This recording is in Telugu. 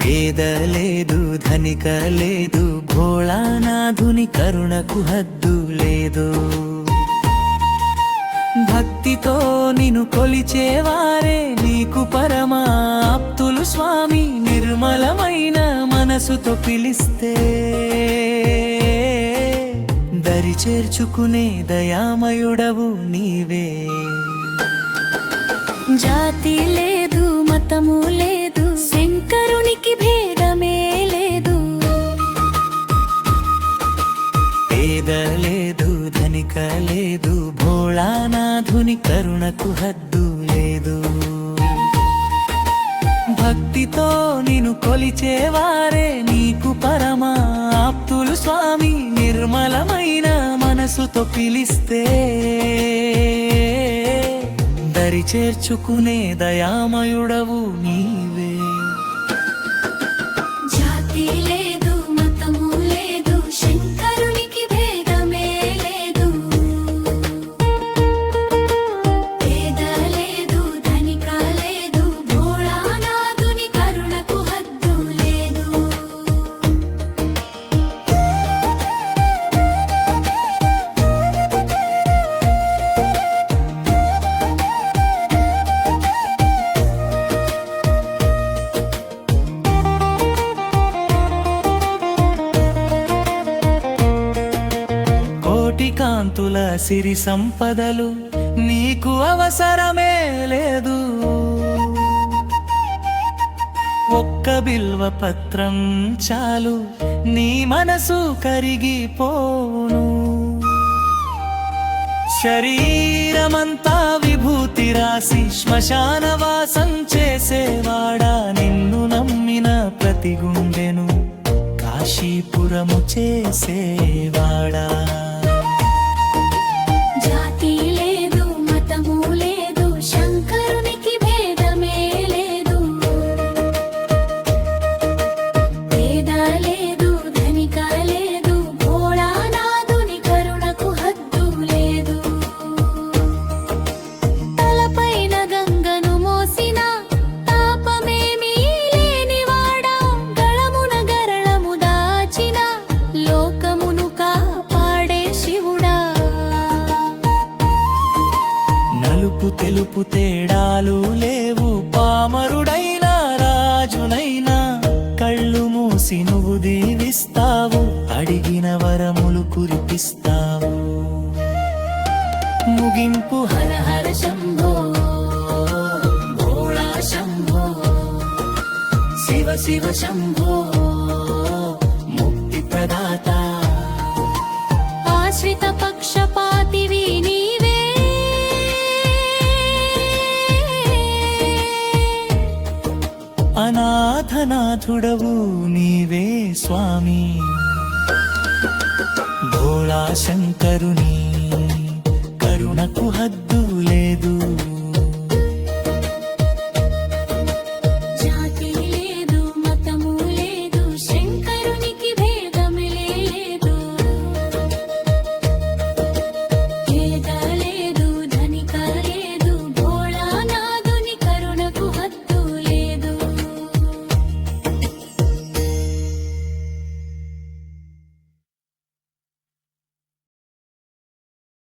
పేద లేదు ధనిక లేదు, భోళానాథుని కరుణకు హద్దు లేదు. భక్తితో నిన్ను కొలిచేవారే నీకు పరమాప్తులు స్వామి. నిర్మలమైన మనసుతో పిలిస్తే దరి చేర్చుకునే దయామయుడవు నీవే. జాతి లేదు మతము లేదు, శంకరునికి భేదమే లేదు. పేద లేదు ధనిక లేదు, భోళానాథుని కరుణకు హద్దు లేదు. భక్తితో నిన్ను కొలిచేవారే నీకు పరమాప్తులు స్వామి. నిర్మలమైన మనసుతో పిలిస్తే దరి చేర్చుకునే దయామయుడవు నీవే. జాతి లేదు మతము లేదు, శంకరునికి భేదమే లేదు. పేద లేదు ధనిక లేదు, భోళానాథుని కరుణకు హద్దు లేదు. కాంతుల సిరి సంపదలు నీకు అవసరమే లేదు. ఒక్క బిల్వ పత్రం చాలు నీ మనసు కరిగిపోను. శరీరమంతా విభూతి రాసి శ్మశానవాసం చేసేవాడా, నిన్ను నమ్మిన ప్రతి గుండెను కాశీపురము చేసేవాడా. జాతి లేదు మతము లేదు, శంకరునికి భేదమే లేదు. పేద లేదు ధనిక లేదు, భోళానాథుని కరుణకు హద్దు లేదు. తలపైన గంగను మోసిన తాపమేమీ లేనివాడా, గళమున గరళము దాచిన లోకమును కాపాడే శివుడా. నలుపు తెలుపు తేడాలు లేవు, పామరుడైనా రాజునైనా కళ్ళు మూసి నువ్వు దీవిస్తావు. అడిగిన వరములు కురిపిస్తావు. ముగింపు హర హర శంభో భోళా శంభో, శివ శివ శంభో ముక్తి ప్రదాత. ఆశ్రిత పక్షపాతివి నీవే, అనాథనాథుడవు నీవే స్వామి. భోళా శంకరుని కరుణకు హద్దు లేదు. జాతి